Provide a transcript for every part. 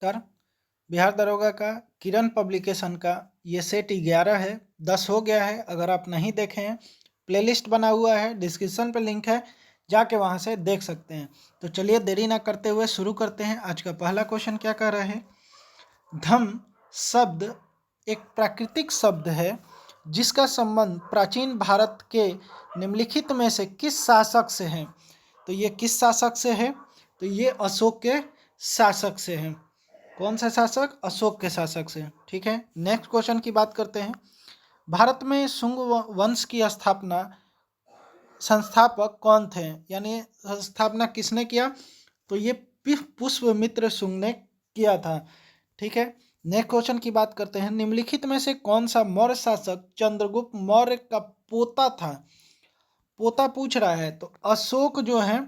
उत्तर बिहार दरोगा का किरण पब्लिकेशन का ये सेट 11 है, 10 हो गया है। अगर आप नहीं देखे हैं, प्लेलिस्ट बना हुआ है, डिस्क्रिप्शन पे लिंक है, जाके वहाँ से देख सकते हैं। तो चलिए देरी ना करते हुए शुरू करते हैं। आज का पहला क्वेश्चन क्या कह रहे हैं? धम शब्द एक प्राकृतिक शब्द है जिसका संबंध प्राचीन भारत के निम्नलिखित में से किस शासक से है? तो ये किस शासक से है? तो ये अशोक के शासक से है। कौन सा शासक? अशोक के शासक से। ठीक है, नेक्स्ट क्वेश्चन की बात करते हैं। भारत में शुंग वंश की संस्थापक कौन थे? यानी स्थापना किसने किया? तो ये पुष्यमित्र शुंग ने किया था। ठीक है, नेक्स्ट क्वेश्चन की बात करते हैं। निम्नलिखित में से कौन सा मौर्य शासक चंद्रगुप्त मौर्य का पोता था? पोता पूछ रहा है, तो अशोक जो है,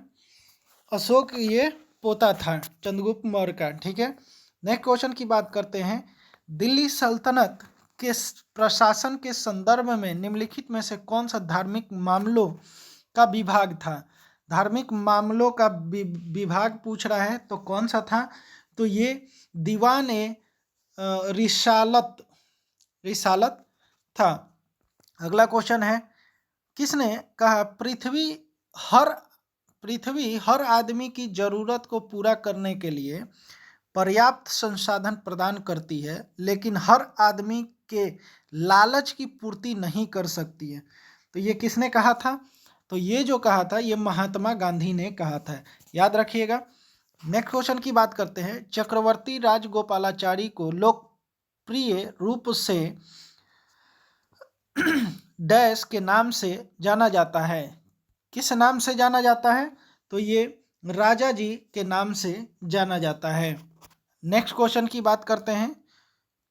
अशोक ये पोता था चंद्रगुप्त मौर्य का। ठीक है, नेक्स्ट क्वेश्चन की बात करते हैं। दिल्ली सल्तनत के प्रशासन के संदर्भ में निम्नलिखित में से कौन सा धार्मिक मामलों का विभाग था? धार्मिक मामलों का विभाग पूछ रहा है, तो कौन सा था? तो ये दीवान रिसालत था। अगला क्वेश्चन है, किसने कहा पृथ्वी हर आदमी की जरूरत को पूरा करने के लिए पर्याप्त संसाधन प्रदान करती है, लेकिन हर आदमी के लालच की पूर्ति नहीं कर सकती है? तो ये किसने कहा था? तो ये जो कहा था, ये महात्मा गांधी ने कहा था, याद रखिएगा। नेक्स्ट क्वेश्चन की बात करते हैं। चक्रवर्ती राजगोपालाचारी को लोकप्रिय रूप से डैश के नाम से जाना जाता है? किस नाम से जाना जाता है? तो ये राजा जी के नाम से जाना जाता है। नेक्स्ट क्वेश्चन की बात करते हैं।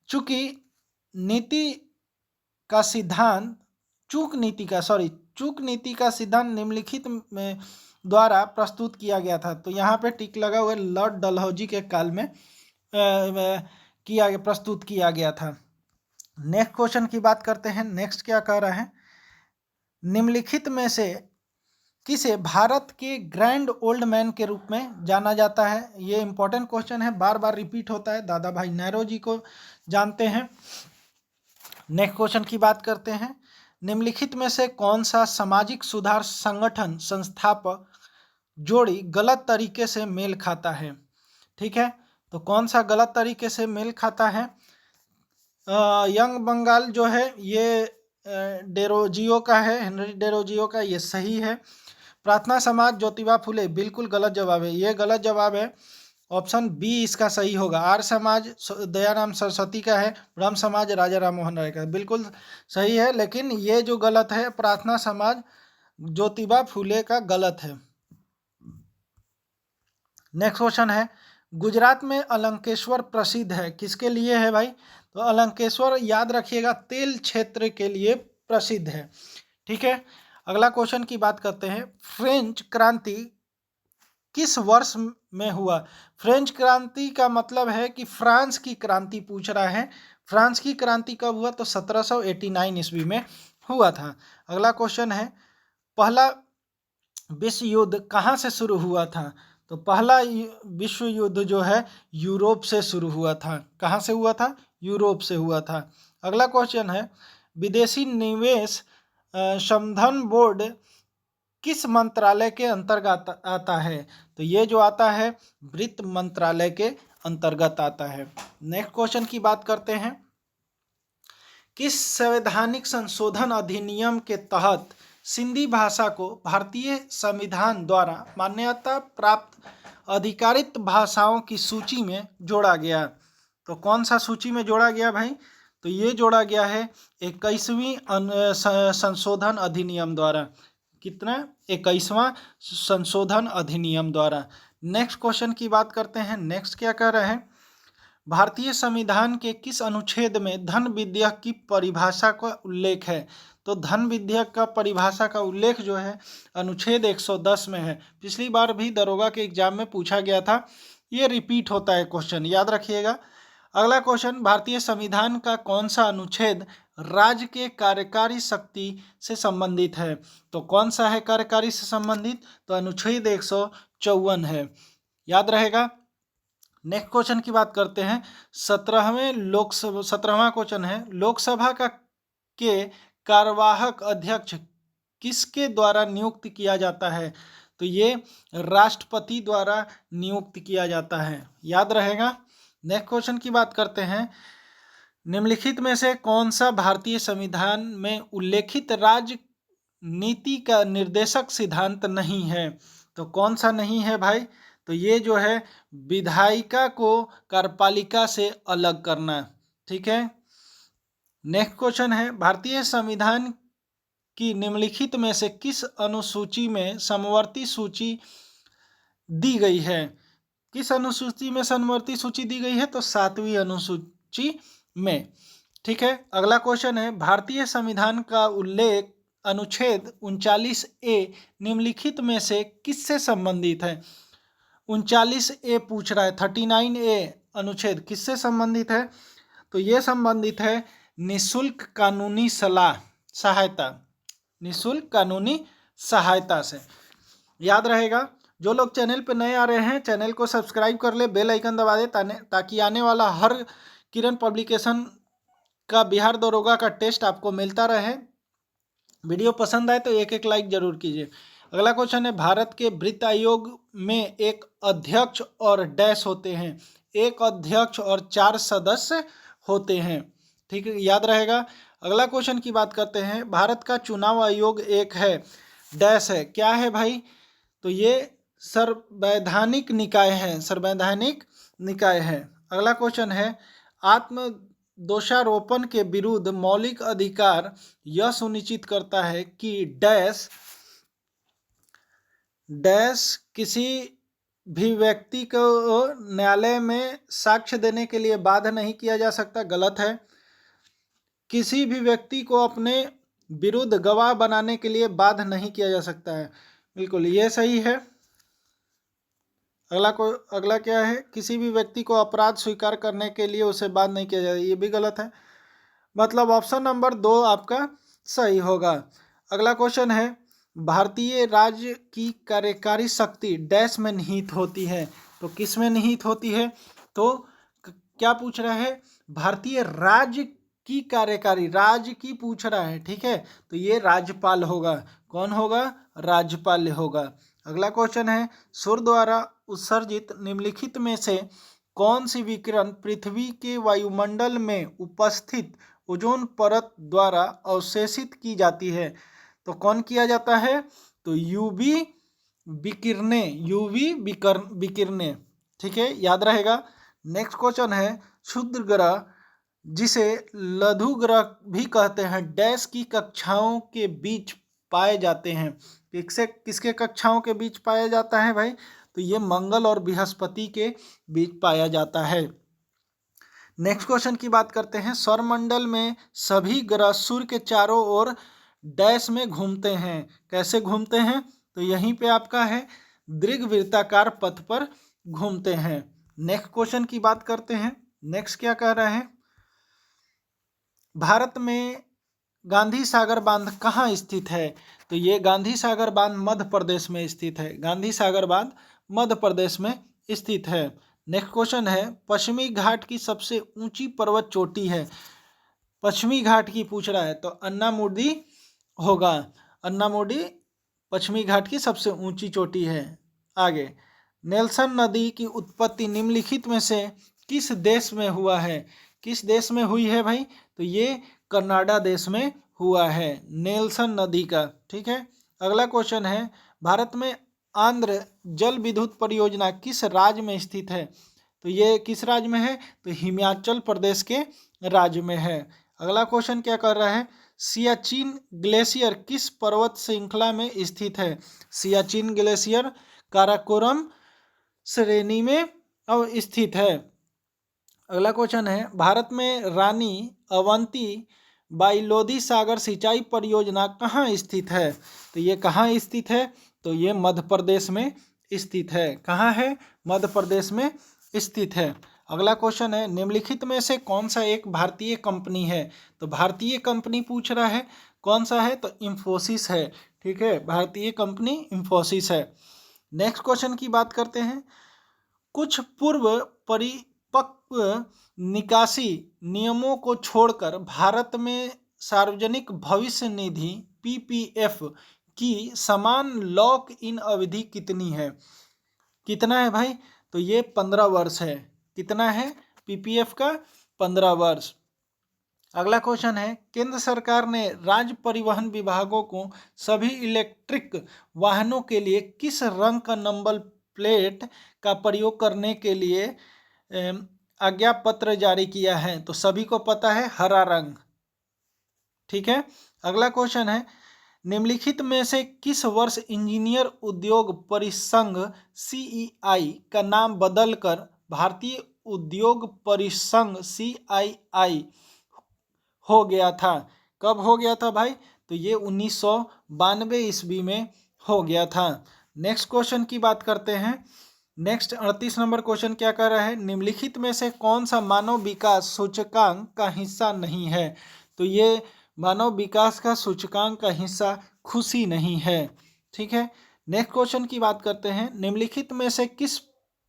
चूक नीति का सिद्धांत निम्नलिखित में द्वारा प्रस्तुत किया गया था। तो यहाँ पे टिक लगा हुआ, लॉर्ड डलहौजी के काल में प्रस्तुत किया गया था। नेक्स्ट क्वेश्चन की बात करते हैं। नेक्स्ट क्या कह रहा है? निम्नलिखित में से किसे भारत के ग्रैंड ओल्ड मैन के रूप में जाना जाता है? ये इंपॉर्टेंट क्वेश्चन है, बार बार रिपीट होता है। दादा भाई नेहरू जी को जानते हैं। नेक्स्ट क्वेश्चन की बात करते हैं। निम्नलिखित में से कौन सा सामाजिक सुधार संगठन संस्थापक जोड़ी गलत तरीके से मेल खाता है? ठीक है, तो कौन सा गलत तरीके से मेल खाता है? यंग बंगाल जो है ये डेरोजियो का है, हेनरी डेरोजियो का, ये सही है। प्रार्थना समाज ज्योतिबा फुले, बिल्कुल गलत जवाब है, ये गलत जवाब है। ऑप्शन बी इसका सही होगा। आर्य समाज दयाराम सरस्वती का है, ब्रह्म समाज राजा राम मोहन राय का, बिल्कुल सही है। लेकिन ये जो गलत है, प्रार्थना समाज ज्योतिबा फुले का गलत है। नेक्स्ट क्वेश्चन है, गुजरात में अलंकेश्वर प्रसिद्ध है, किसके लिए है भाई? तो अलंकेश्वर याद रखिएगा, तेल क्षेत्र के लिए प्रसिद्ध है। ठीक है, अगला क्वेश्चन की बात करते हैं। फ्रेंच क्रांति किस वर्ष में हुआ? फ्रेंच क्रांति का मतलब है कि फ्रांस की क्रांति पूछ रहा है। फ्रांस की क्रांति कब हुआ? तो 1789 ईस्वी में हुआ था। अगला क्वेश्चन है, पहला विश्व युद्ध कहाँ से शुरू हुआ था? तो पहला विश्व युद्ध जो है यूरोप से शुरू हुआ था। कहाँ से हुआ था? यूरोप से हुआ था। अगला क्वेश्चन है, विदेशी निवेश संवर्धन बोर्ड किस मंत्रालय के अंतर्गत आता है? तो ये जो आता है वित्त मंत्रालय के अंतर्गत आता है। नेक्स्ट क्वेश्चन की बात करते हैं। किस संवैधानिक संशोधन अधिनियम के तहत सिंधी भाषा को भारतीय संविधान द्वारा मान्यता प्राप्त अधिकारित भाषाओं की सूची में जोड़ा गया? तो कौन सा सूची में जोड़ा गया भाई? तो ये जोड़ा गया है 21वीं संशोधन अधिनियम द्वारा। कितना? 21वां संशोधन अधिनियम द्वारा। नेक्स्ट क्वेश्चन की बात करते हैं। नेक्स्ट क्या कह रहे हैं? भारतीय संविधान के किस अनुच्छेद में धन विधेयक की परिभाषा का उल्लेख है? तो धन विधेयक का परिभाषा का उल्लेख जो है अनुच्छेद 110 में है। पिछली बार भी दरोगा के एग्जाम में पूछा गया था, ये रिपीट होता है क्वेश्चन, याद रखिएगा। अगला क्वेश्चन, भारतीय संविधान का कौन सा अनुच्छेद राज्य के कार्यकारी शक्ति से संबंधित है? तो कौन सा है कार्यकारी से संबंधित? तो अनुच्छेद 154 है, याद रहेगा। नेक्स्ट क्वेश्चन की बात करते हैं। 17वां क्वेश्चन है, लोकसभा के कार्यवाहक अध्यक्ष किसके द्वारा नियुक्त किया जाता है? तो ये राष्ट्रपति द्वारा नियुक्त किया जाता है, याद रहेगा। नेक्स्ट क्वेश्चन की बात करते हैं, निम्नलिखित में से कौन सा भारतीय संविधान में उल्लेखित राजनीति का निर्देशक सिद्धांत नहीं है? तो कौन सा नहीं है भाई? तो ये जो है विधायिका को कार्यपालिका से अलग करना, ठीक है। नेक्स्ट क्वेश्चन है, भारतीय संविधान की निम्नलिखित में से किस अनुसूची में समवर्ती सूची दी गई है? किस अनुसूची में समवर्ती सूची दी गई है? तो 7वीं अनुसूची में, ठीक है। अगला क्वेश्चन है, भारतीय संविधान का उल्लेख अनुच्छेद 39A निम्नलिखित में से किससे संबंधित है? 39A पूछ रहा है, 39A अनुच्छेद किससे संबंधित है? तो ये संबंधित है निःशुल्क कानूनी सहायता, निःशुल्क कानूनी सहायता से, याद रहेगा। जो लोग चैनल पर नए आ रहे हैं, चैनल को सब्सक्राइब कर ले, बेल आइकन दबा दे ताकि आने वाला हर किरण पब्लिकेशन का बिहार दरोगा का टेस्ट आपको मिलता रहे। वीडियो पसंद आए तो एक लाइक जरूर कीजिए। अगला क्वेश्चन है, भारत के वित्त आयोग में एक अध्यक्ष और डैश होते हैं? एक अध्यक्ष और 4 सदस्य होते हैं, ठीक है, याद रहेगा। अगला क्वेश्चन की बात करते हैं, भारत का चुनाव आयोग एक है, डैश है, क्या है भाई? तो ये संवैधानिक निकाय है, संवैधानिक निकाय है। अगला क्वेश्चन है, आत्म दोषारोपण के विरुद्ध मौलिक अधिकार यह सुनिश्चित करता है कि डैश किसी भी व्यक्ति को न्यायालय में साक्ष्य देने के लिए बाध्य नहीं किया जा सकता, गलत है। किसी भी व्यक्ति को अपने विरुद्ध गवाह बनाने के लिए बाध्य नहीं किया जा सकता है, बिल्कुल ये सही है। अगला क्या है, किसी भी व्यक्ति को अपराध स्वीकार करने के लिए उसे बाध्य नहीं किया जाए, ये भी गलत है। मतलब ऑप्शन नंबर 2 आपका सही होगा। अगला क्वेश्चन है, भारतीय राज्य की कार्यकारी शक्ति डैश में निहित होती है? तो किस में निहित होती है? तो क्या पूछ रहा है, भारतीय राज्य की कार्यकारी, राज्य की पूछ रहा है, ठीक है, तो ये राज्यपाल होगा। कौन होगा? राज्यपाल होगा। अगला क्वेश्चन है, सूर्य द्वारा उत्सर्जित निम्नलिखित में से कौन सी विकिरण पृथ्वी के वायुमंडल में उपस्थित ओजोन परत द्वारा अवशोषित की जाती है? तो कौन किया जाता है? तो यूवी विकिरणें, ठीक है, याद रहेगा। नेक्स्ट क्वेश्चन है, क्षुद्र ग्रह जिसे लघु ग्रह भी कहते हैं डैश की कक्षाओं के बीच पाए जाते हैं? किसके कक्षाओं के बीच पाया जाता है भाई? तो ये मंगल और बृहस्पति के बीच पाया जाता है। नेक्स्ट क्वेश्चन की बात करते हैं, सौरमंडल में सभी ग्रह सूर्य के चारों ओर डैश में घूमते हैं, कैसे घूमते हैं? तो यहीं पे आपका है दीर्घवृत्ताकार पथ पर घूमते हैं। नेक्स्ट क्वेश्चन की बात करते हैं, नेक्स्ट क्या कह रहे हैं, भारत में गांधी सागर बांध कहाँ स्थित है? तो ये गांधी सागर बांध मध्य प्रदेश में स्थित है, गांधी सागर बांध मध्य प्रदेश में स्थित है। नेक्स्ट क्वेश्चन है, पश्चिमी घाट की सबसे ऊंची पर्वत चोटी है? पश्चिमी घाट की पूछ रहा है, तो अन्नामुडी होगा, अन्नामुडी पश्चिमी घाट की सबसे ऊंची चोटी है। आगे, नेल्सन नदी की उत्पत्ति निम्नलिखित में से किस देश में हुआ है? किस देश में हुई है भाई? तो ये कनाडा देश में हुआ है, नेल्सन नदी का, ठीक है। अगला क्वेश्चन है, भारत में आंध्र जल विद्युत परियोजना किस राज्य में स्थित है? तो ये किस राज्य में है? तो हिमाचल प्रदेश के राज्य में है। अगला क्वेश्चन क्या कर रहा है, सियाचिन ग्लेशियर किस पर्वत श्रृंखला में स्थित है? सियाचिन ग्लेशियर काराकोरम श्रेणी में स्थित है। अगला क्वेश्चन है, भारत में रानी अवंती बाई लोधी सागर सिंचाई परियोजना कहाँ स्थित है? तो ये कहाँ स्थित है? तो ये मध्य प्रदेश में स्थित है। कहाँ है? मध्य प्रदेश में स्थित है। अगला क्वेश्चन है, निम्नलिखित में से कौन सा एक भारतीय कंपनी है? तो भारतीय कंपनी पूछ रहा है, कौन सा है? तो इंफोसिस है, ठीक है, भारतीय कंपनी इंफोसिस है। नेक्स्ट क्वेश्चन की बात करते हैं, कुछ पूर्व परिपक्व निकासी नियमों को छोड़कर भारत में सार्वजनिक भविष्य निधि पीपीएफ की समान लॉक इन अवधि कितनी है? कितना है भाई? तो ये 15 वर्ष है। कितना है पीपीएफ का? 15 वर्ष। अगला क्वेश्चन है, केंद्र सरकार ने राज्य परिवहन विभागों को सभी इलेक्ट्रिक वाहनों के लिए किस रंग का नंबर प्लेट का प्रयोग करने के लिए आज्ञा पत्र जारी किया है? तो सभी को पता है, हरा रंग। ठीक है। अगला क्वेश्चन है, निम्नलिखित में से किस वर्ष इंजीनियर उद्योग परिसंघ सीईआई का नाम बदलकर भारतीय उद्योग परिसंघ सीआईआई हो गया था? कब हो गया था भाई? तो ये 1992 ईस्वी में हो गया था। नेक्स्ट क्वेश्चन की बात करते हैं। नेक्स्ट 38 नंबर क्वेश्चन क्या कर रहा है, निम्नलिखित में से कौन सा मानव विकास सूचकांक का हिस्सा नहीं है? तो ये मानव विकास का सूचकांक का हिस्सा खुशी नहीं है। ठीक है। नेक्स्ट क्वेश्चन की बात करते हैं, निम्नलिखित में से किस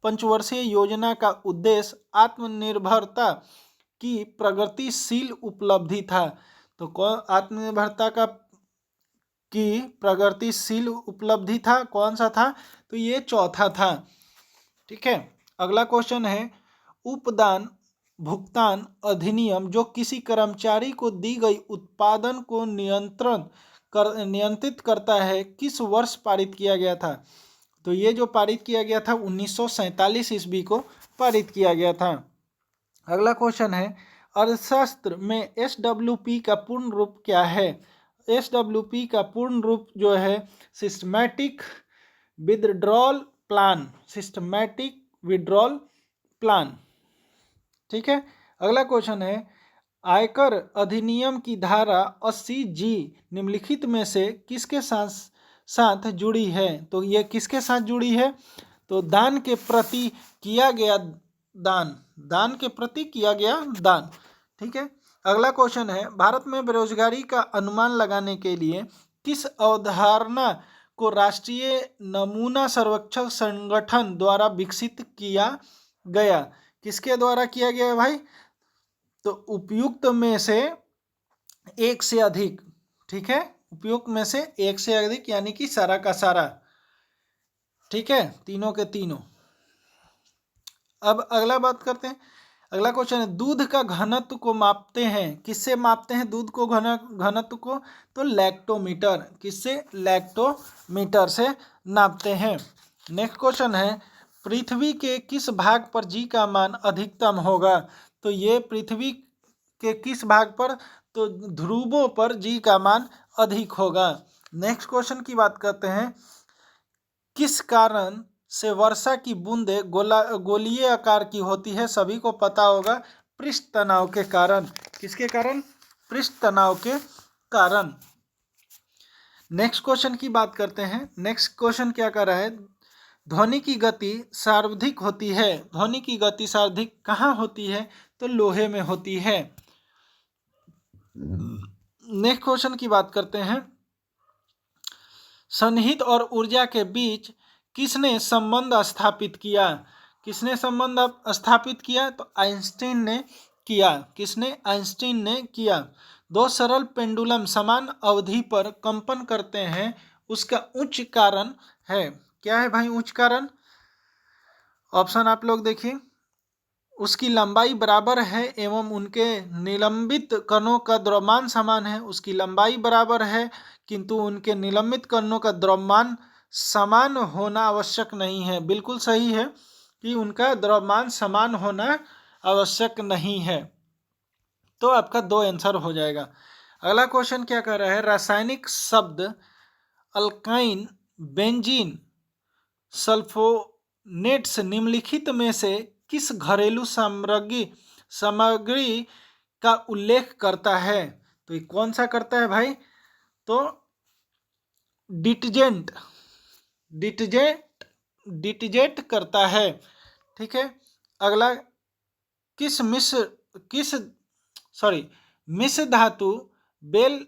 पंचवर्षीय योजना का उद्देश्य आत्मनिर्भरता की प्रगतिशील उपलब्धि था? तो कौन आत्मनिर्भरता का की प्रगतिशील उपलब्धि था? कौन सा था? तो ये चौथा था। ठीक है। अगला क्वेश्चन है, उपदान भुगतान अधिनियम जो किसी कर्मचारी को दी गई उत्पादन को नियंत्रित करता है, किस वर्ष पारित किया गया था? तो ये जो पारित किया गया था 1947 ईस्वी को पारित किया गया था। अगला क्वेश्चन है, अर्थशास्त्र में SWP का पूर्ण रूप क्या है? SWP का पूर्ण रूप जो है systematic withdrawal plan, systematic withdrawal plan. ठीक है। अगला क्वेश्चन है, आयकर अधिनियम की धारा 80G निम्नलिखित में से किसके साथ जुड़ी है? तो ये किसके साथ जुड़ी है? तो दान के प्रति किया गया दान, दान के प्रति किया गया दान। ठीक है। अगला क्वेश्चन है, भारत में बेरोजगारी का अनुमान लगाने के लिए किस अवधारणा को राष्ट्रीय नमूना सर्वेक्षण संगठन द्वारा विकसित किया गया? किसके द्वारा किया गया भाई? तो उपयुक्त में से एक से अधिक। ठीक है। उपयुक्त में से एक से अधिक यानी कि सारा का सारा। ठीक है, तीनों के तीनों। अब अगला बात करते हैं। अगला क्वेश्चन है, दूध का घनत्व को मापते हैं, किससे मापते हैं दूध को घनत्व को? तो लैक्टोमीटर। किससे? लैक्टोमीटर से नापते हैं। नेक्स्ट क्वेश्चन है, पृथ्वी के किस भाग पर जी का मान अधिकतम होगा? तो ये पृथ्वी के किस भाग पर? तो ध्रुवों पर जी का मान अधिक होगा। नेक्स्ट क्वेश्चन की बात करते हैं, किस कारण से वर्षा की बूंदें गोलीय आकार की होती है? सभी को पता होगा, पृष्ठ तनाव के कारण। किसके कारण? पृष्ठ तनाव के कारण। नेक्स्ट क्वेश्चन की बात करते हैं। नेक्स्ट क्वेश्चन क्या कर रहा है, ध्वनि की गति सर्वाधिक होती है, ध्वनि की गति सर्वाधिक कहाँ होती है? तो लोहे में होती है। नेक्स्ट क्वेश्चन की बात करते हैं, सन्निहित और ऊर्जा के बीच किसने संबंध स्थापित किया? किसने संबंध स्थापित किया? तो आइंस्टीन ने किया। किसने? आइंस्टीन ने किया। दो सरल पेंडुलम समान अवधि पर कंपन करते हैं, उसका उच्च कारण है। क्या है भाई उच्च कारण? ऑप्शन आप लोग देखिए, उसकी लंबाई बराबर है एवं उनके निलंबित कणों का द्रव्यमान समान है। उसकी लंबाई बराबर है किंतु उनके निलंबित कणों का द्रव्यमान समान होना आवश्यक नहीं है। बिल्कुल सही है कि उनका द्रव्यमान समान होना आवश्यक नहीं है। तो आपका 2 आंसर हो जाएगा। अगला क्वेश्चन क्या कर रहा है, रासायनिक शब्द अल्काइन बेंजीन सल्फोनेट्स निम्नलिखित में से किस घरेलू सामग्री का उल्लेख करता है? तो ये कौन सा करता है भाई? तो डिटर्जेंट करता है। ठीक है। अगला, मिश्र धातु बेल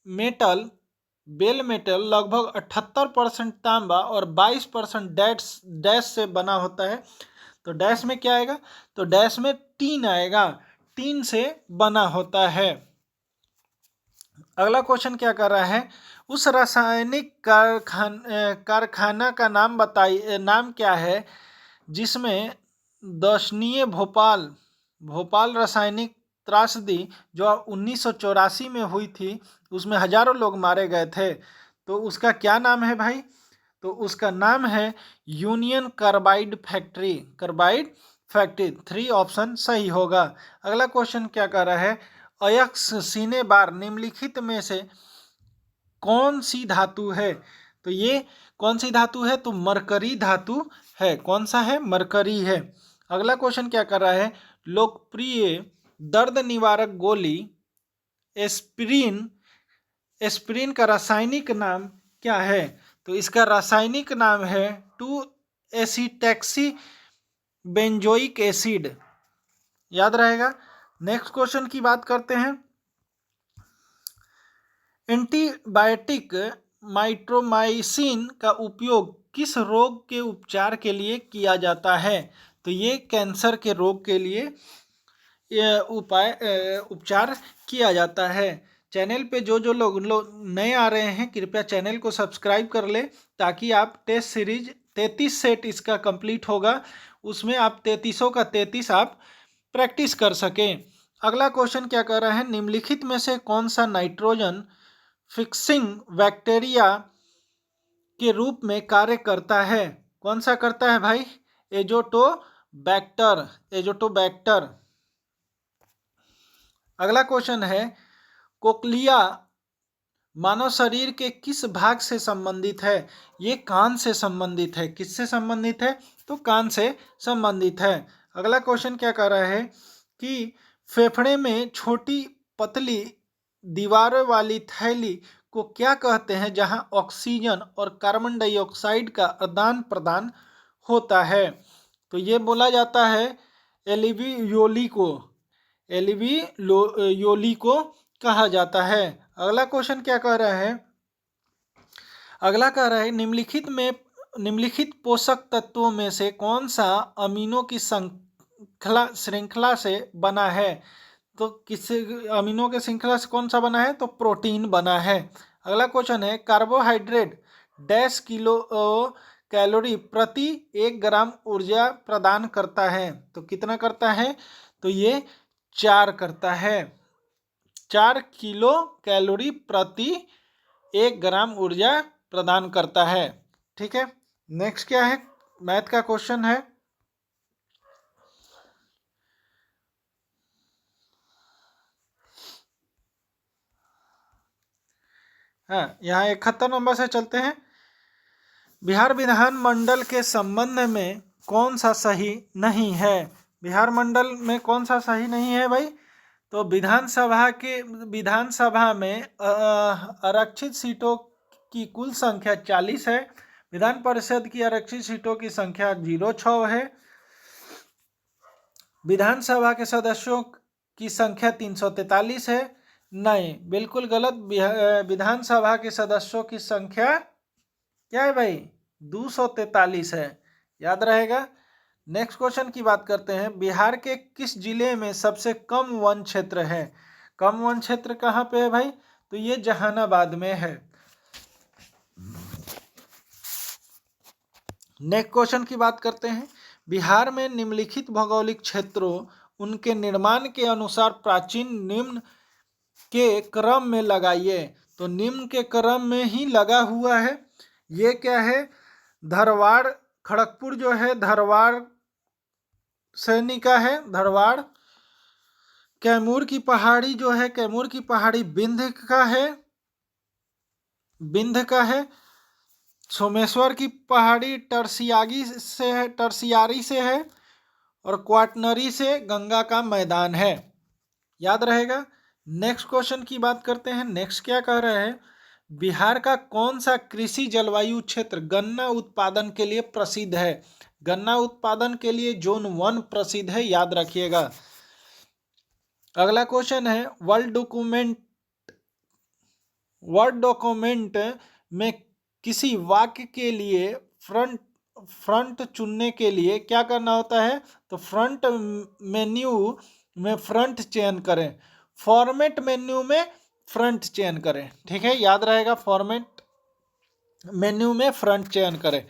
मेटल लगभग 78% तांबा और 22% डैश से बना होता है। तो डैश में क्या आएगा, तो डैश में टीन आएगा, टीन से बना होता है। अगला क्वेश्चन क्या कर रहा है, उस रासायनिक कारखाना का नाम बताइए, नाम क्या है जिसमें दशनीय भोपाल रासायनिक त्रासदी जो 1984 में हुई थी, उसमें हजारों लोग मारे गए थे, तो उसका क्या नाम है भाई, तो उसका नाम है यूनियन कार्बाइड फैक्ट्री, 3 ऑप्शन सही होगा। अगला क्वेश्चन क्या कर रहा है, अयस्क सीने बार निम्नलिखित में से कौन सी धातु है, तो ये कौन सी धातु है, तो मरकरी धातु है। कौन सा है, मरकरी है। अगला क्वेश्चन क्या कर रहा है, लोकप्रिय दर्द निवारक गोली एस्पिरिन का रासायनिक नाम क्या है, तो इसका रासायनिक नाम है 2 एसिटैक्सी बेंजोइक एसिड, याद रहेगा। नेक्स्ट क्वेश्चन की बात करते हैं, एंटीबायोटिक माइट्रोमाइसिन का उपयोग किस रोग के उपचार के लिए किया जाता है, तो ये कैंसर के रोग के लिए उपचार किया जाता है। चैनल पे जो लोग नए आ रहे हैं, कृपया चैनल को सब्सक्राइब कर ले, ताकि आप टेस्ट सीरीज 33 सेट इसका कंप्लीट होगा, उसमें आप 33 का 33 आप प्रैक्टिस कर सकें। अगला क्वेश्चन क्या कर रहा है, निम्नलिखित में से कौन सा नाइट्रोजन फिक्सिंग बैक्टीरिया के रूप में कार्य करता है, कौन सा करता है भाई, एजोटोबैक्टर। अगला क्वेश्चन है, कोक्लिया मानव शरीर के किस भाग से संबंधित है, ये कान से संबंधित है। किससे संबंधित है, तो कान से संबंधित है। अगला क्वेश्चन क्या कर रहा है कि फेफड़े में छोटी पतली दीवारों वाली थैली को क्या कहते हैं जहां ऑक्सीजन और कार्बन डाइऑक्साइड का आदान प्रदान होता है, तो ये बोला जाता है एल्वियोली को कहा जाता है। अगला क्वेश्चन क्या कह रहा है, अगला कह रहा है निम्नलिखित पोषक तत्वों में से कौन सा अमीनो की श्रृंखला से बना है, तो किस अमीनो के श्रृंखला से कौन सा बना है, तो प्रोटीन बना है। अगला क्वेश्चन है, कार्बोहाइड्रेट डैश किलो कैलोरी प्रति 1 ग्राम ऊर्जा प्रदान करता है, तो कितना करता है, तो ये 4 करता है, 4 किलो कैलोरी प्रति 1 ग्राम ऊर्जा प्रदान करता है। ठीक है, नेक्स्ट क्या है, मैथ का क्वेश्चन है, हाँ, यहाँ 71 नंबर से चलते हैं। बिहार विधानमंडल के संबंध में कौन सा सही नहीं है, बिहार मंडल में कौन सा सही नहीं है भाई, तो विधानसभा में आरक्षित सीटों की कुल संख्या 40 है, विधान परिषद की आरक्षित सीटों की संख्या 06 है, विधानसभा के सदस्यों की संख्या 343 है, नहीं बिल्कुल गलत, विधानसभा के सदस्यों की संख्या क्या है भाई, 243 है, याद रहेगा। नेक्स्ट क्वेश्चन की बात करते हैं, बिहार के किस जिले में सबसे कम वन क्षेत्र है, कम वन क्षेत्र कहाँ पे है भाई, तो ये जहानाबाद में है। नेक्स्ट क्वेश्चन की बात करते हैं, बिहार में निम्नलिखित भौगोलिक क्षेत्रों उनके निर्माण के अनुसार प्राचीन निम्न के क्रम में लगाइए, तो निम्न के क्रम में ही लगा हुआ है, ये क्या है, धरवाड़ खड़गपुर जो है धरवाड़ सैनिका है, धरवाड़, कैमूर की पहाड़ी जो है, कैमूर की पहाड़ी विंध्य का है, सोमेश्वर की पहाड़ी टर्सियारी से है, और क्वाटनरी से गंगा का मैदान है, याद रहेगा। नेक्स्ट क्वेश्चन की बात करते हैं, नेक्स्ट क्या कह रहे हैं, बिहार का कौन सा कृषि जलवायु क्षेत्र गन्ना उत्पादन के लिए प्रसिद्ध है, गन्ना उत्पादन के लिए जोन 1 प्रसिद्ध है, याद रखिएगा। अगला क्वेश्चन है, वर्ड डॉक्यूमेंट में किसी वाक्य के लिए फ्रंट फ्रंट चुनने के लिए क्या करना होता है, तो फ्रंट मेन्यू में फ्रंट चयन करें, फॉर्मेट मेन्यू में फ्रंट चयन करें। ठीक है, याद रहेगा, फॉर्मेट मेन्यू में फ्रंट चयन करें।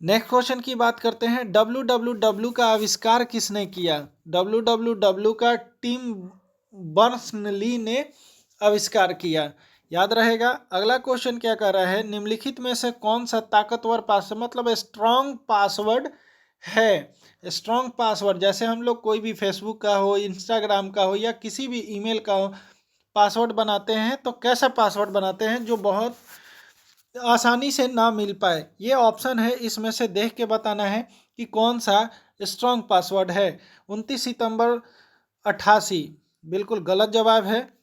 नेक्स्ट क्वेश्चन की बात करते हैं, www का आविष्कार किसने किया? www का टिम बर्नर्स-ली ने आविष्कार किया, याद रहेगा। अगला क्वेश्चन क्या कर रहा है, निम्नलिखित में से कौन सा ताकतवर पासवर्ड मतलब स्ट्रॉन्ग पासवर्ड है? स्ट्रॉन्ग पासवर्ड जैसे हम लोग कोई भी फेसबुक का हो, इंस्टाग्राम का हो या किसी भी ईमेल का हो पासवर्ड बनाते हैं, तो कैसा पासवर्ड बनाते हैं जो बहुत आसानी से ना मिल पाए? ये ऑप्शन है, इसमें से देख के बताना है कि कौन सा स्ट्रॉन्ग पासवर्ड है। 29 सितंबर 88 बिल्कुल गलत जवाब है।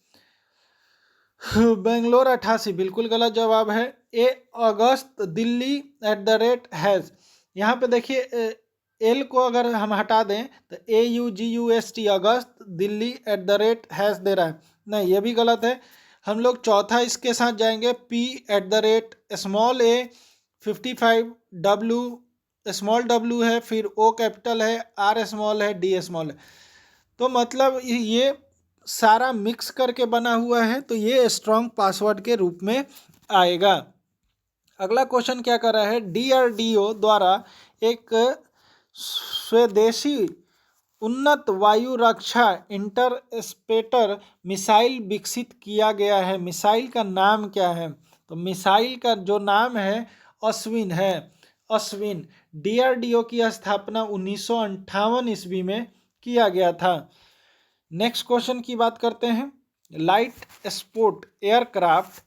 बेंगलोर 88 बिल्कुल गलत जवाब है। ए अगस्त दिल्ली @हैज़, यहाँ पे देखिए एल को अगर हम हटा दें तो AUGUST अगस्त दिल्ली @हैज़ दे रहा है, नहीं ये भी गलत है। हम लोग चौथा इसके साथ जाएंगे, P@ $55 W है, फिर O कैपिटल है, R स्मॉल है, D स्मॉल है, तो मतलब ये सारा मिक्स करके बना हुआ है, तो ये स्ट्रॉन्ग पासवर्ड के रूप में आएगा। अगला क्वेश्चन क्या कर रहा है, DRDO द्वारा एक स्वदेशी उन्नत वायु रक्षा इंटरस्पेटर मिसाइल विकसित किया गया है, मिसाइल का नाम क्या है? तो मिसाइल का जो नाम है अश्विन है, अश्विन। DRDO की स्थापना 1958 ईस्वी में किया गया था। नेक्स्ट क्वेश्चन की बात करते हैं, लाइट स्पोर्ट एयरक्राफ्ट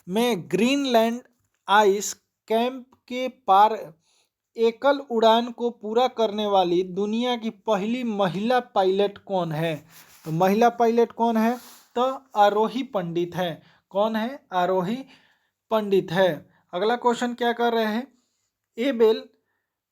में ग्रीनलैंड आइस कैंप के पार एकल उड़ान को पूरा करने वाली दुनिया की पहली महिला पायलट कौन है? तो महिला पायलट कौन है? तो आरोही पंडित है। कौन है? आरोही पंडित है। अगला क्वेश्चन क्या कर रहे हैं, एबेल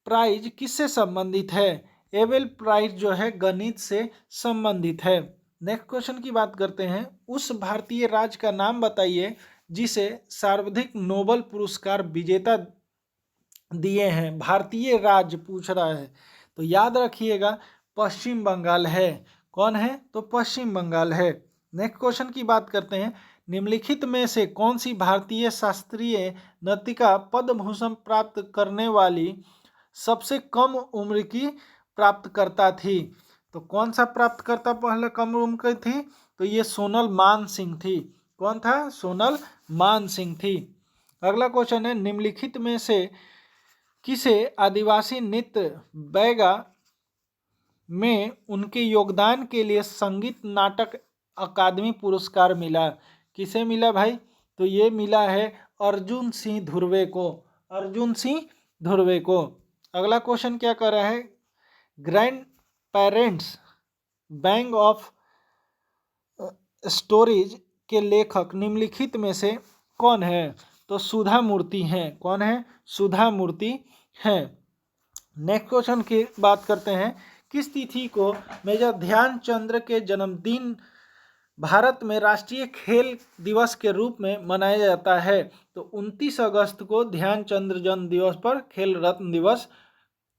प्राइज किससे संबंधित है? एबेल प्राइज जो है गणित से संबंधित है। नेक्स्ट क्वेश्चन की बात करते हैं, उस भारतीय राज्य का नाम बताइए जिसे सर्वाधिक नोबेल पुरस्कार विजेता दिए हैं। भारतीय राज्य पूछ रहा है, तो याद रखिएगा पश्चिम बंगाल है। कौन है? तो पश्चिम बंगाल है। नेक्स्ट क्वेश्चन की बात करते हैं, निम्नलिखित में से कौन सी भारतीय शास्त्रीय नर्तिका पद्म भूषण प्राप्त करने वाली सबसे कम उम्र की प्राप्तकर्ता थी? तो कौन सा प्राप्तकर्ता पहले कम उम्र की थी? तो ये सोनल मान सिंह थी। कौन था? सोनल मान सिंह थी। अगला क्वेश्चन है, निम्नलिखित में से किसे आदिवासी नृत्य बैगा में उनके योगदान के लिए संगीत नाटक अकादमी पुरस्कार मिला? किसे मिला भाई? तो ये मिला है अर्जुन सिंह धुर्वे को, अर्जुन सिंह धुर्वे को। अगला क्वेश्चन क्या कर रहा है, grand parents bank of storage के लेखक निम्नलिखित में से कौन है? तो सुधा मूर्ति हैं। कौन है? सुधा मूर्ति हैं। नेक्स्ट क्वेश्चन की बात करते हैं, किस तिथि को मेजर ध्यानचंद्र के जन्मदिन भारत में राष्ट्रीय खेल दिवस के रूप में मनाया जाता है? तो 29 अगस्त को ध्यानचंद्र जन्म दिवस पर खेल रत्न दिवस,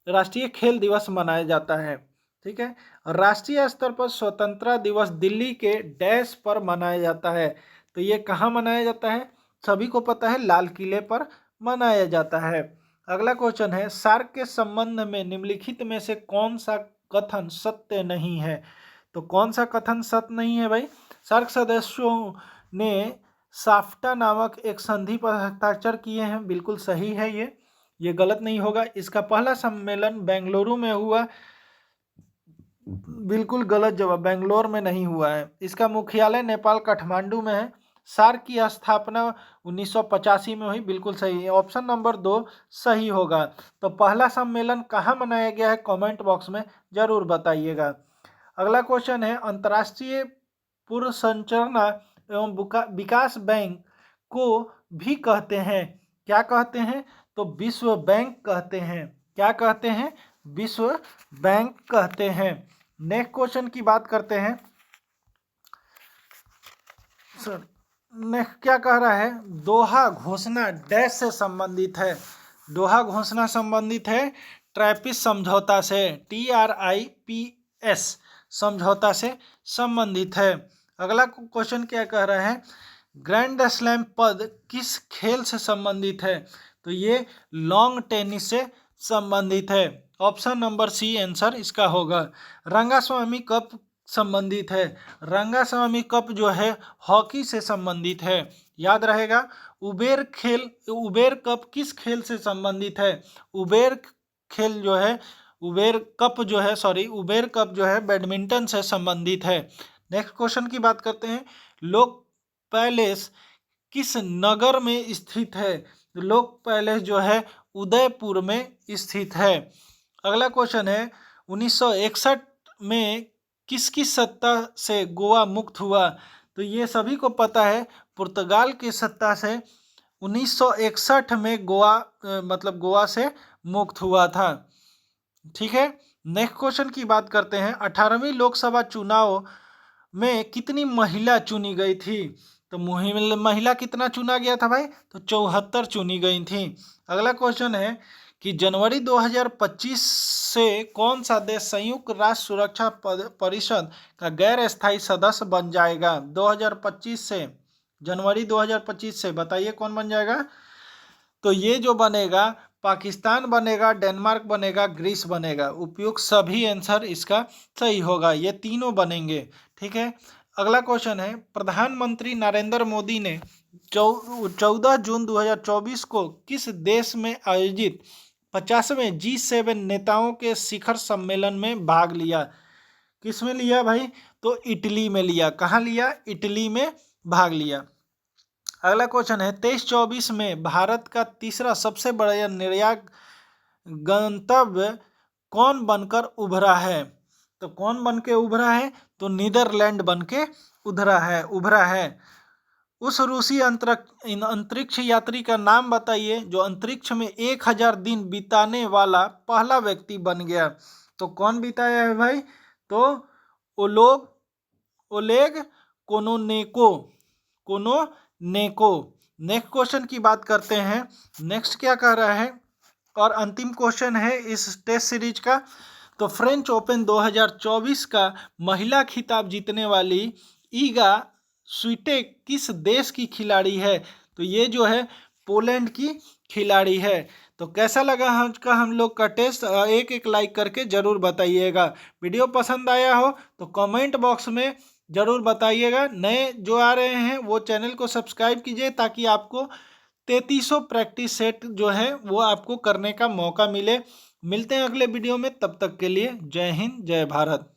राष्ट्रीय खेल दिवस मनाया जाता है। ठीक है, राष्ट्रीय स्तर पर स्वतंत्रता दिवस दिल्ली के डैश पर मनाया जाता है। तो ये कहाँ मनाया जाता है? सभी को पता है, लाल किले पर मनाया जाता है। अगला क्वेश्चन है, सार्क के संबंध में निम्नलिखित में से कौन सा कथन सत्य नहीं है? तो कौन सा कथन सत्य नहीं है भाई? सार्क सदस्यों ने साफ्टा नामक एक संधि पर हस्ताक्षर किए हैं, बिल्कुल सही है ये गलत नहीं होगा। इसका पहला सम्मेलन बेंगलुरु में हुआ, बिल्कुल गलत जवाब, बेंगलोर में नहीं हुआ है। इसका मुख्यालय नेपाल काठमांडू में है। सार्क की स्थापना 1985 में हुई, बिल्कुल सही है। ऑप्शन नंबर 2 सही होगा। तो पहला सम्मेलन कहाँ मनाया गया है, कमेंट बॉक्स में जरूर बताइएगा। अगला क्वेश्चन है, अंतर्राष्ट्रीय पूर्व संरचना एवं विकास बैंक को भी कहते हैं, क्या कहते हैं? तो विश्व बैंक कहते हैं। क्या कहते हैं? विश्व बैंक कहते हैं। नेक्स्ट क्वेश्चन की बात करते हैं, नेक्स्ट क्या कह रहा है, दोहा घोषणा डैश से संबंधित है? दोहा घोषणा संबंधित है ट्रैपिस समझौता से, TRIPS समझौता से संबंधित है। अगला क्वेश्चन क्या कह रहा है, ग्रैंड स्लैम पद किस खेल से संबंधित है? तो ये लॉन्ग टेनिस से संबंधित है। ऑप्शन नंबर सी आंसर इसका होगा। रंगास्वामी कप संबंधित है, रंगास्वामी कप जो है हॉकी से संबंधित है, याद रहेगा। उबेर कप किस खेल से संबंधित है? उबेर कप जो है बैडमिंटन से संबंधित है। नेक्स्ट क्वेश्चन की बात करते हैं, लोक पैलेस किस नगर में स्थित है? लोक पैलेस जो है उदयपुर में स्थित है। अगला क्वेश्चन है, 1961 में किसकी सत्ता से गोवा मुक्त हुआ? तो ये सभी को पता है, पुर्तगाल की सत्ता से 1961 में गोवा से मुक्त हुआ था। ठीक है, नेक्स्ट क्वेश्चन की बात करते हैं, 18वीं लोकसभा चुनाव में कितनी महिला चुनी गई थी? तो महिला कितना चुना गया था भाई? तो 74 चुनी गई थी। अगला क्वेश्चन है कि जनवरी 2025 से कौन सा देश संयुक्त राष्ट्र सुरक्षा परिषद का गैर स्थायी सदस्य बन जाएगा? 2025 से, जनवरी 2025 से बताइए कौन बन जाएगा? तो ये जो बनेगा, पाकिस्तान बनेगा, डेनमार्क बनेगा, ग्रीस बनेगा। उपयुक्त सभी आंसर इसका सही होगा, ये तीनों बनेंगे। ठीक है, अगला क्वेश्चन है, प्रधानमंत्री नरेंद्र मोदी ने 14 जून 2024 को किस देश में आयोजित 50वें G7 नेताओं के शिखर सम्मेलन में भाग लिया? किस में लिया भाई? तो इटली में लिया। कहाँ लिया? इटली में भाग लिया। अगला क्वेश्चन है, 23-24 में भारत का तीसरा सबसे बड़ा निर्यात गंतव्य कौन बनकर उभरा है? तो कौन बन के उभरा है? तो नीदरलैंड बन के उभरा है। उस रूसी अंतरिक्ष यात्री का नाम बताइए जो अंतरिक्ष में 1000 दिन बिताने वाला पहला व्यक्ति बन गया। तो कौन बिताया है भाई? तो ओलेग कोनोनेको। नेक्स्ट क्वेश्चन की बात करते हैं, नेक्स्ट क्या कह रहा है, और अंतिम क्वेश्चन है इस टेस्ट सीरीज का। तो फ्रेंच ओपन 2024 का महिला खिताब जीतने वाली ईगा स्वीटेक किस देश की खिलाड़ी है? तो ये जो है पोलैंड की खिलाड़ी है। तो कैसा लगा आज का हम लोग का टेस्ट? एक लाइक करके ज़रूर बताइएगा। वीडियो पसंद आया हो तो कमेंट बॉक्स में ज़रूर बताइएगा। नए जो आ रहे हैं वो चैनल को सब्सक्राइब कीजिए ताकि आपको 3300 प्रैक्टिस सेट जो है वो आपको करने का मौका मिले। मिलते हैं अगले वीडियो में, तब तक के लिए जय हिंद जय भारत।